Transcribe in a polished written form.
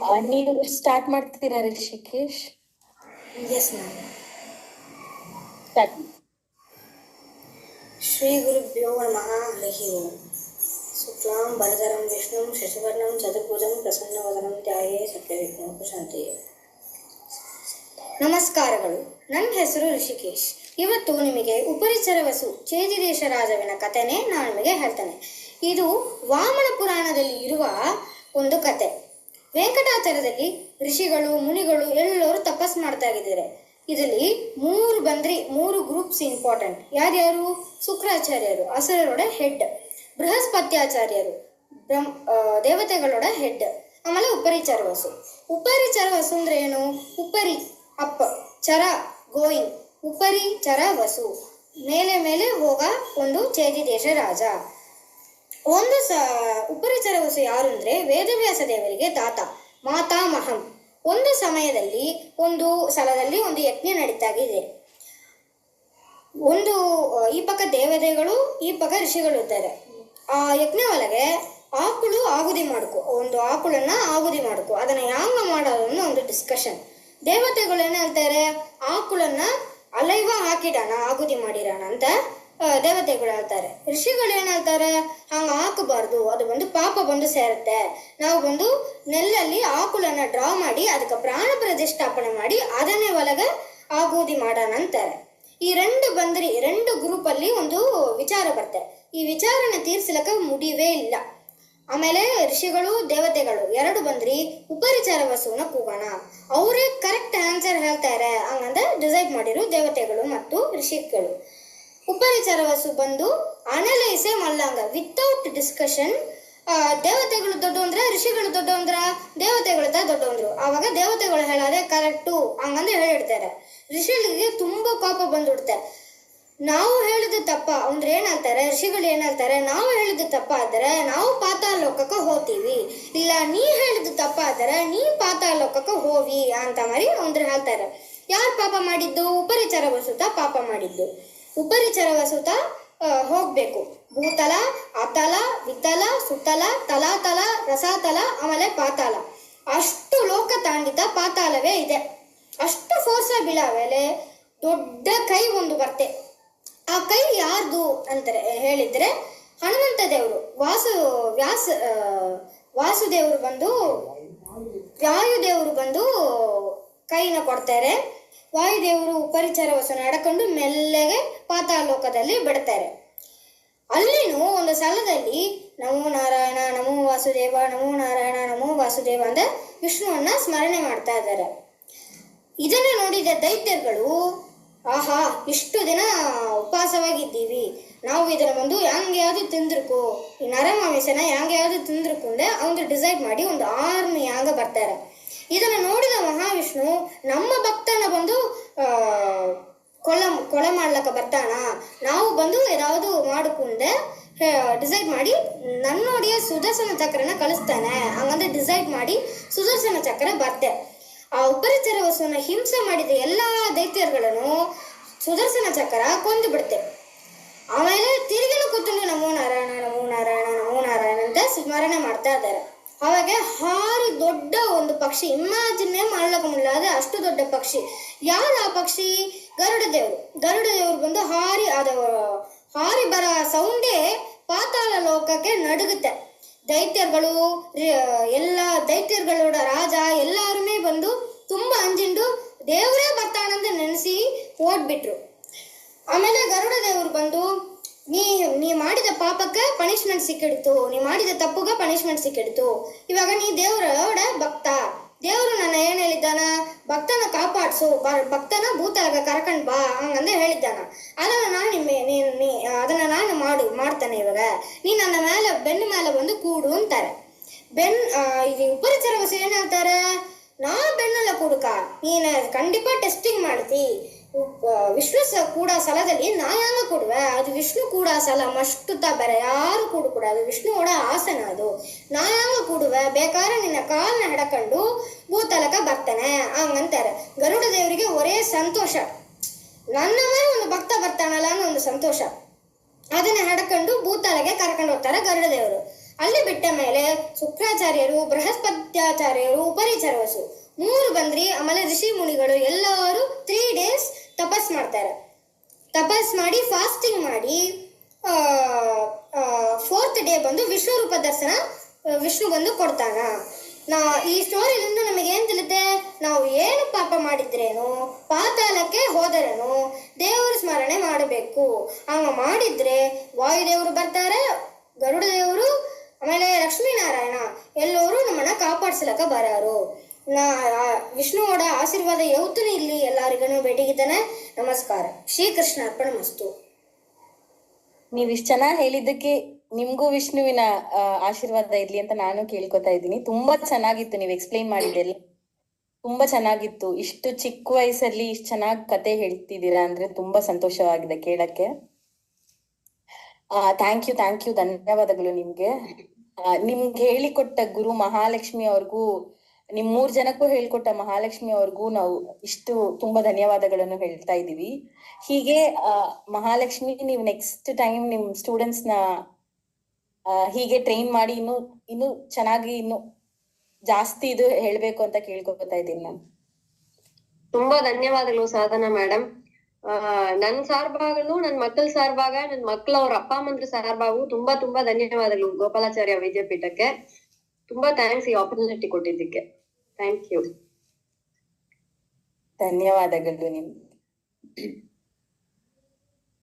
ನೀವು ಸ್ಟಾರ್ಟ್ ಮಾಡ್ತೀರಾ Rishikesh? Yes ma'am. Start. Shri ಗುರುಭ್ಯೋ ನಮಃ. ಹರಿಃ ಓಂ. ಶುಕ್ಲಾಂ ವರದರಂ ವಿಷ್ಣುಂ ಶಶಿವರ್ಣಂ ಚತುರ್ಭುಜಂ ಪ್ರಸನ್ನವದನಂ ಧ್ಯಾಯೇ ಸರ್ವವಿಘ್ನೋಪಶಾಂತಯೇ. ನಮಸ್ಕಾರಗಳು. ನನ್ನ ಹೆಸರು ರಿಷಿಕೇಶ್. ಇವತ್ತು ನಿಮಗೆ ಉಪರಿಚರ ವಸು ಚೇದಿದೇಶ ರಾಜವಿನ ಕಥೆನೇ ನಾನು ನಿಮಗೆ ಹೇಳ್ತೇನೆ. ಇದು ವಾಮನ ಪುರಾಣದಲ್ಲಿ ಇರುವ ಒಂದು ಕತೆ. ವೆಂಕಟಾಚಲದಲ್ಲಿ ಋಷಿಗಳು ಮುನಿಗಳು ಎಲ್ಲರೂ ತಪಸ್ ಮಾಡ್ತಾ ಇದ್ದಾರೆ. ಇದರಲ್ಲಿ ಮೂರು ಗ್ರೂಪ್ಸ್ ಇಂಪಾರ್ಟೆಂಟ್. ಯಾರ್ಯಾರು? ಶುಕ್ರಾಚಾರ್ಯರು ಅಸುರರೋட ಹೆಡ್, ಬೃಹಸ್ಪತ್ಯಾಚಾರ್ಯರು ದೇವತೆಗಳೋட ಹೆಡ್, ಆಮೇಲೆ ಉಪರಿಚರ ವಸು. ಉಪರಿಚರ ವಸು ಅಂದ್ರೆ ಏನು? ಉಪರಿ ಅಪ್, ಚರ ಗೋಯಿಂಗ್, ಉಪರಿ ಚರ ವಸು, ಮೇಲೆ ಮೇಲೆ ಹೋಗ ಒಂದು ಚೇದಿದೇಶ ರಾಜ. ಉಪರಿಚರ ವಸು ಯಾರು ಅಂದ್ರೆ ವೇದವ್ಯಾಸ ದೇವರಿಗೆ ತಾತ, ಮಾತಾಮಹಂ. ಒಂದು ಸಮಯದಲ್ಲಿ ಒಂದು ಸ್ಥಳದಲ್ಲಿ ಒಂದು ಯಜ್ಞ ನಡೀತಾಗಿದೆ. ಈ ಪಕ್ಕ ದೇವತೆಗಳು, ಈ ಪಕ್ಕ ಋಷಿಗಳು ಇದ್ದಾರೆ. ಆ ಯಜ್ಞ ಒಳಗೆ ಆಕಳು ಆಹುತಿ ಮಾಡ್ಕೊ, ಒಂದು ಆಕಳನ್ನ ಆಹುತಿ ಮಾಡ್ಕೊ, ಅದನ್ನ ಹ್ಯಾಂಗ ಮಾಡೋದನ್ನ ಒಂದು ಡಿಸ್ಕಷನ್. ದೇವತೆಗಳು ಏನ್ ಹೇಳ್ತಾರೆ? ಆಕಳನ್ನ ಅಲೈವ ಹಾಕಿಡೋಣ, ಆಹುತಿ ಮಾಡಿರೋಣ ಅಂತ ದೇವತೆಗಳು ಹೇಳ್ತಾರೆ. ಋಷಿಗಳು ಏನ್ ಹೇಳ್ತಾರೆ? ಹಂಗ ಹಾಕಬಾರ್ದು, ಅದು ಬಂದು ಪಾಪ ಬಂದು ಸೇರುತ್ತೆ. ನಾವು ಬಂದು ನೆಲ್ಲಲ್ಲಿ ಆಕಳನ್ನ ಡ್ರಾ ಮಾಡಿ ಅದಕ್ಕೆ ಪ್ರಾಣ ಪ್ರತಿಷ್ಠಾಪನೆ ಮಾಡಿ ಅದನ್ನೇ ಒಳಗೆ ಆಹುತಿ ಮಾಡೋಣ ಅಂತಾರೆ. ಈ ಎರಡು ಗ್ರೂಪ್ ಅಲ್ಲಿ ಒಂದು ವಿಚಾರ ಬರುತ್ತೆ. ಈ ವಿಚಾರನ ತೀರ್ಸಲಕ್ಕ ಮುಡಿವೇ ಇಲ್ಲ. ಆಮೇಲೆ ಋಷಿಗಳು ದೇವತೆಗಳು ಎರಡು ಬಂದ್ರಿ ಉಪರಿಚರ ವಸುನ ಕೂಗೋಣ, ಅವರೇ ಕರೆಕ್ಟ್ ಆನ್ಸರ್ ಹೇಳ್ತಾರೆ ಹಂಗಂತ ಡಿಸೈಡ್ ಮಾಡಿರು ದೇವತೆಗಳು ಮತ್ತು ಋಷಿಗಳು. ಉಪರಿಚರ ವಸು ಬಂದು ಅನಲೈಸೇ ಮಲ್ಲಂಗ ವಿತೌಟ್ ಡಿಸ್ಕಷನ್. ದೇವತೆಗಳು ದೊಡ್ಡ ಅಂದ್ರೆ ಋಷಿಗಳು ದೊಡ್ಡ ಅಂದ್ರ ದೇವತೆಗಳು ದೊಡ್ಡ ಅಂದ್ರು. ಆವಾಗ ದೇವತೆಗಳು ಹೇಳೋದೇ ಕರೆಕ್ಟು ಹಂಗಂತ ಹೇಳಿಡ್ತಾರೆ. ಋಷಿಗಳಿಗೆ ತುಂಬಾ ಕೋಪ ಬಂದ್ಬಿಡುತ್ತೆ. ನಾವು ಹೇಳಿದ ತಪ್ಪ ಅಂದ್ರೆ ಏನ್ ಹೇಳ್ತಾರೆ? ಋಷಿಗಳು ಏನ್ ಹೇಳ್ತಾರೆ? ನಾವು ಹೇಳಿದ ತಪ್ಪ ಆದ್ರೆ ನಾವು ಪಾತಾಳ ಲೋಕಕ್ಕೆ ಹೋಗ್ತೀವಿ, ಇಲ್ಲ ನೀ ಹೇಳಿದ ತಪ್ಪ ಆದ್ರೆ ನೀ ಪಾತಾಳ ಲೋಕಕ್ಕೆ ಹೋವಿ ಅಂತ ಮಾರಿ ಅಂದ್ರೆ ಹೇಳ್ತಾರೆ. ಯಾರು ಪಾಪ ಮಾಡಿದ್ದು? ಉಪರಿಚರ ವಸುತ ಪಾಪ ಮಾಡಿದ್ದು. ಉಪರಿಚರ ವಸುತ ಹೋಗ್ಬೇಕು ಭೂತಲ, ಅತಲ, ವಿತಲ, ಸುತಲ, ತಲಾತಲ, ರಸಾತಲ, ಆಮೇಲೆ ಪಾತಾಳ. ಅಷ್ಟು ಲೋಕ ತಾಂಡಿತ ಪಾತಾಳವೇ ಇದೆ. ಅಷ್ಟು ಫೋರ್ಸ ಬೀಳಾವೇಲೆ ದೊಡ್ಡ ಕೈ ಒಂದು ಬರ್ತೆ. ಆ ಕೈ ಯಾರ್ದು ಅಂತಾರೆ ಹೇಳಿದ್ರೆ ಹನುಮಂತ ದೇವರು, ವಾಸುದೇವರು ಬಂದು ವಾಯುದೇವರು ಬಂದು ಕೈನ ಕೊಡ್ತಾರೆ. ವಾಯುದೇವರು ಉಪರಿಚರ ವಸು ನಡ್ಕೊಂಡು ಮೆಲ್ಲಗೆ ಪಾತಾಳ ಲೋಕದಲ್ಲಿ ಬಿಡ್ತಾರೆ. ಅಲ್ಲಿನೂ ಒಂದು ಸ್ಥಳದಲ್ಲಿ ನಮೋ ನಾರಾಯಣ ನಮೋ ವಾಸುದೇವ, ನಮೋ ನಾರಾಯಣ ನಮೋ ವಾಸುದೇವ ಅಂತ ವಿಷ್ಣುವನ್ನ ಸ್ಮರಣೆ ಮಾಡ್ತಾ ಇದ್ದಾರೆ. ಇದನ್ನ ನೋಡಿದ ದೈತ್ಯರುಗಳು, ಆಹಾ ಇಷ್ಟು ದಿನ ಉಪವಾಸವಾಗಿದ್ದೀವಿ, ನಾವು ಇದರ ಒಂದು ಹ್ಯಾಂಗ್ಯಾವ್ದು ತಿಂದ್ರಕು, ಈ ನರಮಾಂಸನ ಹ್ಯಾಂಗ್ಯಾವ್ದು ತಿಂದ್ರಕುಂದೆ ಅವನು ಡಿಸೈಡ್ ಮಾಡಿ ಒಂದು ಆರ್ಮಿ ಹ್ಯಾಂಗ ಬರ್ತಾರೆ. ಇದನ್ನು ನೋಡಿದ ಮಹಾವಿಷ್ಣು ನಮ್ಮ ಭಕ್ತನ ಬಂದು ಕೊಳೆ ಮಾಡ್ಲಕ್ಕ ಬರ್ತಾನ, ನಾವು ಬಂದು ಯಾವುದು ಮಾಡಿಕೊಂಡೆ ಡಿಸೈಡ್ ಮಾಡಿ ನನ್ನೋಡಿಯ ಸುದರ್ಶನ ಚಕ್ರನ ಕಳಿಸ್ತಾನೆ ಹಂಗಂದ್ರೆ ಡಿಸೈಡ್ ಮಾಡಿ ಸುದರ್ಶನ ಚಕ್ರ ಬರ್ತೆ. ಆ ಉಪರಿಚರ ವಸುವನ್ನ ಹಿಂಸೆ ಮಾಡಿದ ಎಲ್ಲಾ ದೈತ್ಯರುಗಳನ್ನು ಸುದರ್ಶನ ಚಕ್ರ ಕೊಂದು ಬಿಡುತ್ತೆ. ಆಮೇಲೆ ತಿರುಗಿನ ಕೂತ್ಕೊಂಡು ನಮೋ ನಾರಾಯಣ ನಮೋ ನಾರಾಯಣ ನಮೋ ನಾರಾಯಣ ಅಂತ ಸ್ಮರಣೆ ಮಾಡ್ತಾ ಇದ್ದಾರೆ. ಅವಾಗ ಹಾರಿ ದೊಡ್ಡ ಒಂದು ಪಕ್ಷಿ, ಇಮ್ಯಾಜಿನ್ನೇ ಮಾಡ್ಲಕ್ಕ ಮುಳ್ಳಾದ ಅಷ್ಟು ದೊಡ್ಡ ಪಕ್ಷಿ. ಯಾರು ಆ ಪಕ್ಷಿ? ಗರುಡ ದೇವರು ಬಂದು ಹಾರಿ ಬರ ಸೌಂಡೇ ಪಾತಾಳ ಲೋಕಕ್ಕೆ ನಡುಗುತ್ತೆ. ದೈತ್ಯರುಗಳು ಎಲ್ಲ ದೈತ್ಯರುಗಳೋಡ ರಾಜ ಎಲ್ಲಾರುಮೇ ಬಂದು ತುಂಬಾ ಅಂಜಿಂಡು ದೇವರೇ ಬರ್ತಾನಂತ ನೆನೆಸಿ ಓಡ್ಬಿಟ್ರು. ಆಮೇಲೆ ಗರುಡ ದೇವರು ಬಂದು ನೀ ಮಾಡಿದ ಪಾಪಕ್ಕೆ ಪನಿಷ್ಮೆಂಟ್ ಸಿಕ್ಕಿಡ್ತು, ನೀ ಮಾಡಿದ ತಪ್ಪುಗೆ ಪನಿಷ್ಮೆಂಟ್ ಸಿಕ್ಕಿಡ್ತು, ಇವಾಗ ನೀ ದೇವರೋಡ ಭಕ್ತ, ದೇವರು ನನ್ನ ಏನ್ ಹೇಳಿದ್ದಾನ? ಭಕ್ತನ ಕಾಪಾಡ್ಸು, ಭಕ್ತನ ಭೂತಲಗ ಕರ್ಕೊಂಡ್ ಬಾ ಹಂಗಂದ ಹೇಳಿದ್ದಾನ. ಅದನ್ನ ನಾನು ಮಾಡ್ತಾನೆ. ಇವಾಗ ನೀ ನನ್ನ ಬೆನ್ನ ಮೇಲೆ ಬಂದು ಕೂಡು ಅಂತಾರೆ. ಈಗ ಉಪರಿಚರ ವಸು ಏನ್ ಹೇಳ್ತಾರೆ? ನಾ ಬೆನ್ನೆಲ್ಲ ಕೂಡುಕ, ನೀನ ಖಂಡಿತ ಟೆಸ್ಟಿಂಗ್ ಮಾಡ್ತಿ, ವಿಷ್ಣು ಕೂಡ ಸ್ಥಳದಲ್ಲಿ ನಾ ಹ್ಯಾಂಗ ಕೊಡುವೆ? ಅದು ವಿಷ್ಣು ಕೂಡ ಸ್ಥಳ ಮಷ್ಟುತ್ತ ಬೇರೆ ಯಾರು ಕೂಡ ಅದು ವಿಷ್ಣು ಕೂಡ ಆಸನ, ಅದು ನಾ ಹ್ಯಾಂಗ ಕೂಡುವೆ? ಬೇಕಾದ್ರೆ ನಿನ್ನ ಕಾಲನ್ನ ಹಿಡಕೊಂಡು ಭೂತಲಕ ಬರ್ತಾನೆ ಹಂಗಂತಾರೆ. ಗರುಡ ದೇವರಿಗೆ ಒರೇ ಸಂತೋಷ, ನನ್ನ ಮೇಲೆ ಒಂದು ಭಕ್ತ ಬರ್ತಾನಲ್ಲ ಅನ್ನೋ ಒಂದು ಸಂತೋಷ. ಅದನ್ನ ಹಿಡ್ಕೊಂಡು ಭೂತಲಗೆ ಕರ್ಕೊಂಡು ಹೋಗ್ತಾರೆ ಗರುಡ ದೇವರು. ಅಲ್ಲಿ ಬಿಟ್ಟ ಮೇಲೆ ಶುಕ್ರಾಚಾರ್ಯರು, ಬೃಹಸ್ಪತ್ಯಾಚಾರ್ಯರು, ಉಪರಿಚರವಸು 3 ಬಂದ್ರಿ. ಆಮೇಲೆ ಋಷಿ ಮುನಿಗಳು ಎಲ್ಲರೂ 3 days ತಪಸ್ ಮಾಡ್ತಾರೆ. ತಪಸ್ ಮಾಡಿ ಫಾಸ್ಟಿಂಗ್ ಮಾಡಿ 4th ಡೇ ಬಂದು ವಿಶ್ವರೂಪ ದರ್ಶನ ವಿಷ್ಣು ಬಂದು ಕೊಡ್ತಾನ. ಈ ಸ್ಟೋರಿಲಿಂದ ನಮಗೆ ಏನ್ ತಿಳಿತೆ? ನಾವು ಏನು ಪಾಪ ಮಾಡಿದ್ರೇನು, ಪಾತಾಳಕ್ಕೆ ಹೋದರೇನು, ದೇವರ ಸ್ಮರಣೆ ಮಾಡಬೇಕು. ಹಂಗ ಮಾಡಿದ್ರೆ ವಾಯುದೇವರು ಬರ್ತಾರೆ, ಗರುಡ ದೇವರು, ಆಮೇಲೆ ಲಕ್ಷ್ಮೀನಾರಾಯಣ ಎಲ್ಲರೂ ನಮ್ಮನ್ನ ಕಾಪಾಡ್ಸಲಕ್ಕ ಬರಾರು. ವಿಷ್ಣುವೋಡ ಆಶೀರ್ವಾದ ಯಾವತ್ತೂ ಇಲ್ಲಿ ಎಲ್ಲರಿಗೂ ಭೇಟಿಗಿದ್ದಾನೆ. ನಮಸ್ಕಾರ. ಶ್ರೀಕೃಷ್ಣ ಅರ್ಪಣಮಸ್ತು. ನೀವ್ ಇಷ್ಟ ಚೆನ್ನಾಗಿ ಹೇಳಿದ್ದಕ್ಕೆ ನಿಮ್ಗೂ ವಿಷ್ಣುವಿನ ಆಶೀರ್ವಾದ ಇರ್ಲಿ ಅಂತ ನಾನು ಕೇಳ್ಕೊತಾ ಇದ್ದೀನಿ. ತುಂಬಾ ಚೆನ್ನಾಗಿತ್ತು ನೀವ್ ಎಕ್ಸ್ಪ್ಲೈನ್ ಮಾಡಿದ್ದೆಲ್ಲ, ತುಂಬಾ ಚೆನ್ನಾಗಿತ್ತು. ಇಷ್ಟು ಚಿಕ್ಕ ವಯಸ್ಸಲ್ಲಿ ಇಷ್ಟು ಚೆನ್ನಾಗಿ ಕತೆ ಹೇಳ್ತಿದ್ದೀರಾ ಅಂದ್ರೆ ತುಂಬಾ ಸಂತೋಷವಾಗಿದೆ ಕೇಳಕ್ಕೆ. ಥ್ಯಾಂಕ್ ಯು ಧನ್ಯವಾದಗಳು ನಿಮ್ಗೆ. ನಿಮ್ಗೆ ಹೇಳಿಕೊಟ್ಟ ಗುರು ಮಹಾಲಕ್ಷ್ಮಿ ಅವ್ರಿಗೂ, ನಿಮ್ 3 ಜನಕ್ಕೂ ಹೇಳ್ಕೊಟ್ಟ ಮಹಾಲಕ್ಷ್ಮಿ ಅವ್ರಿಗೂ ನಾವು ಇಷ್ಟು ತುಂಬಾ ಧನ್ಯವಾದಗಳನ್ನು ಹೇಳ್ತಾ ಇದೀವಿ. ಹೀಗೆ ಮಹಾಲಕ್ಷ್ಮಿ ನೀವು ನೆಕ್ಸ್ಟ್ ಟೈಮ್ ನಿಮ್ ಸ್ಟೂಡೆಂಟ್ಸ್ ನ ಹೀಗೆ ಟ್ರೈನ್ ಮಾಡಿ ಇನ್ನು ಚೆನ್ನಾಗಿ ಇನ್ನು ಜಾಸ್ತಿ ಇದು ಹೇಳ್ಬೇಕು ಅಂತ ಕೇಳ್ಕೊತಾ ಇದ್ದೀನಿ ನಾನು. ತುಂಬಾ ಧನ್ಯವಾದಗಳು ಸಾಧನಾ ಮೇಡಮ್. ನನ್ ಸಾರ್ಭಾಗನು, ನನ್ ಮಕ್ಕಳ ಸಾರ್ಭಾಗ, ನನ್ ಮಕ್ಕಳ ಅವ್ರ ಅಪ್ಪ ಅಮ್ಮಂದ್ರ ಸಾರ್ಭಾಗು ತುಂಬಾ ಧನ್ಯವಾದಗಳು ಗೋಪಾಲಾಚಾರ್ಯ ವಿದ್ಯಾಪೀಠಕ್ಕೆ. ತುಂಬಾ ಥ್ಯಾಂಕ್ಸ್ ಈ ಆಪರ್ಚುನಿಟಿ ಕೊಟ್ಟಿದ್ದಕ್ಕೆ. Thank you. ಧನ್ಯವಾದಗಳು ನಿಮ್ಗೆ.